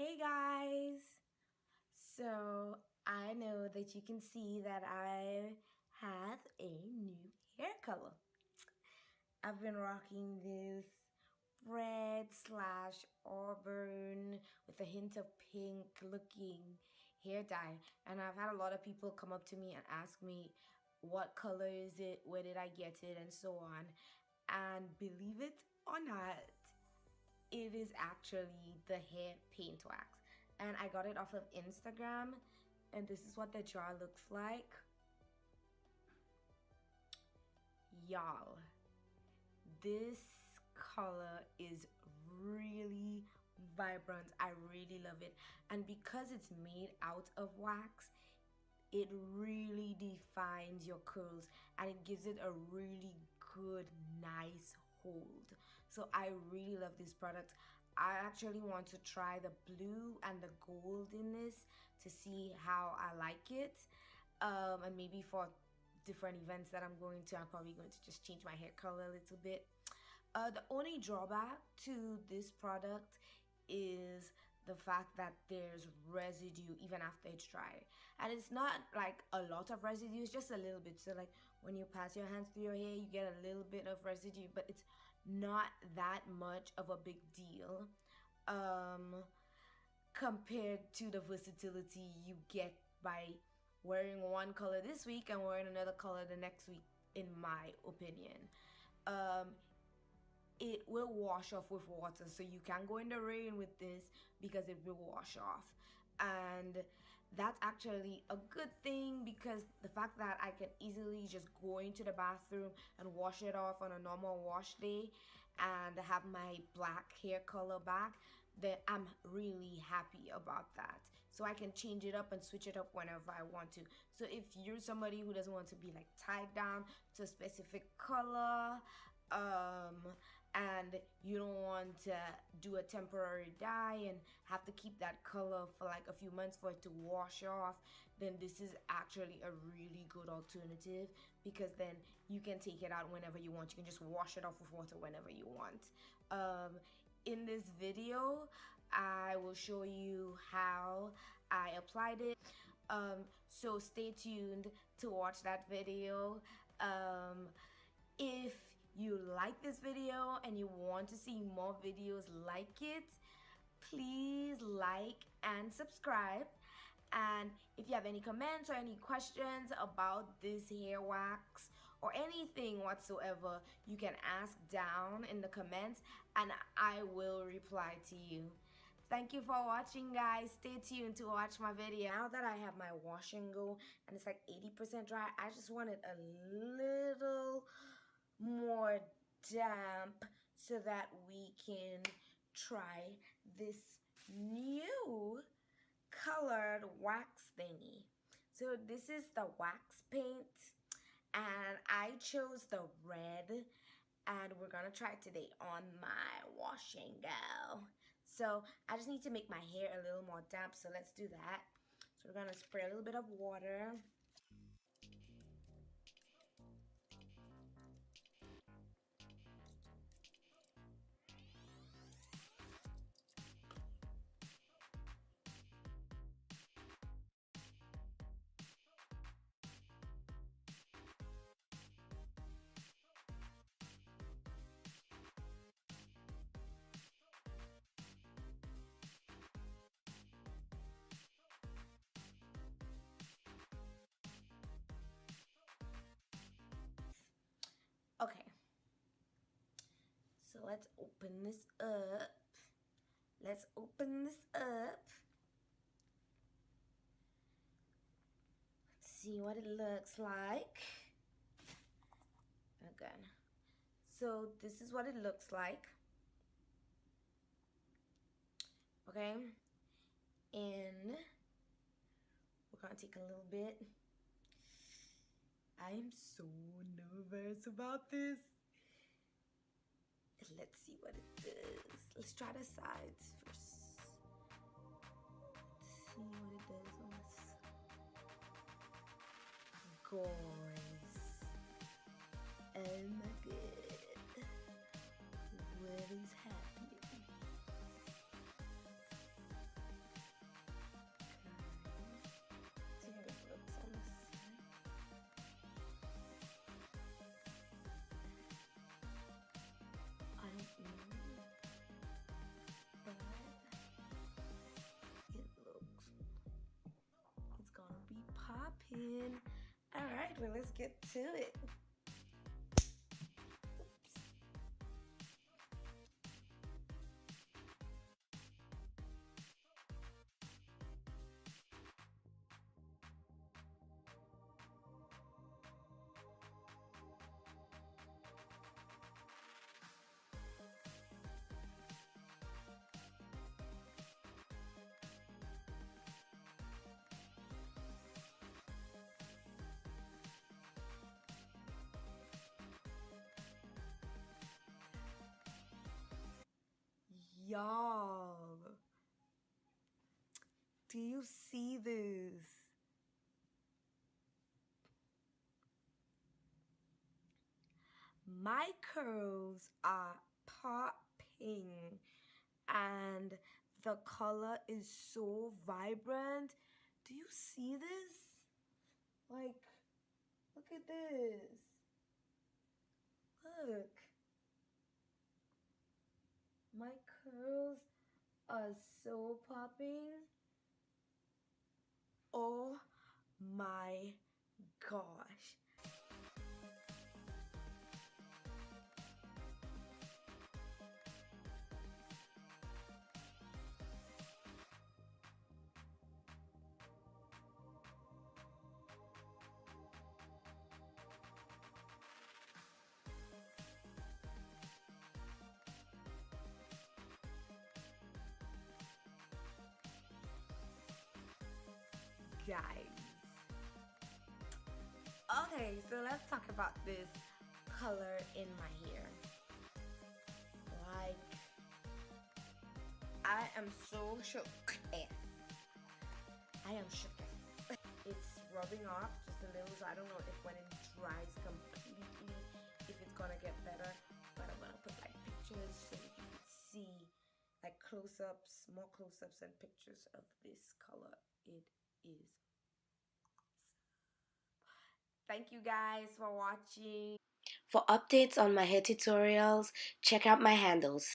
Hey guys! So I know that you can see that I have a new hair color. I've been rocking this red slash auburn with a hint of pink looking hair dye, and I've had a lot of people come up to me and ask me what color is it, where did I get it, and so on. And believe it or not, it is actually the hair paint wax, and I got it off of Instagram, and this is what the jar looks like. Y'all, this color is really vibrant. I really love it, and because it's made out of wax, it really defines your curls and it gives it a really good, nice hold. So I really love this product. I actually want to try the blue and the gold in this to see how I like it. And maybe for different events that I'm going to, I'm probably going to just change my hair color a little bit. The only drawback to this product is the fact that there's residue even after it's dry, and it's not like a lot of residue, it's just a little bit. So like when you pass your hands through your hair, you get a little bit of residue, but it's not that much of a big deal compared to the versatility you get by wearing one color this week and wearing another color the next week, in my opinion. It will wash off with water, so you can go in the rain with this because it will wash off, and that's actually a good thing, because the fact that I can easily just go into the bathroom and wash it off on a normal wash day and have my black hair color back, then I'm really happy about that. So I can change it up and switch it up whenever I want to. So if you're somebody who doesn't want to be like tied down to a specific color, and you don't want to do a temporary dye and have to keep that color for like a few months for it to wash off, then this is actually a really good alternative, because then you can take it out whenever you want. You can just wash it off with water whenever you want. In this video, I will show you how I applied it. So stay tuned to watch that video. If you like this video and you want to see more videos like it, please like and subscribe. And if you have any comments or any questions about this hair wax or anything whatsoever, you can ask down in the comments and I will reply to you. Thank you for watching, guys. Stay tuned to watch my video. Now that I have my wash and go and it's like 80% dry, I just want it a little more damp so that we can try this new colored wax thingy. So this is the wax paint, and I chose the red, and we're gonna try it today on my wash and go. So I just need to make my hair a little more damp, so let's do that. So we're gonna spray a little bit of water. Okay, so let's open this up. Let's open this up. Let's see what it looks like. Again, so this is what it looks like. Okay, and we're gonna take a little bit. I am so nervous about this. Let's see what it does. Let's try the sides first. Let's see what it does on this. Gorgeous. Oh my god. What is happening? in. All right, well, let's get to it. Y'all, do you see this? My curls are popping and the color is so vibrant. Do you see this? Like, look at this. Look. My curls are so popping. Oh my gosh. Guys. Okay, so let's talk about this color in my hair. Like, I am so shook. I am shook. It's rubbing off just a little, so I don't know if when it dries completely, if it's gonna get better. But I'm gonna put like pictures so you can see like close-ups, more close-ups and pictures of this color. It is. Thank you guys for watching. For updates on my hair tutorials, check out my handles.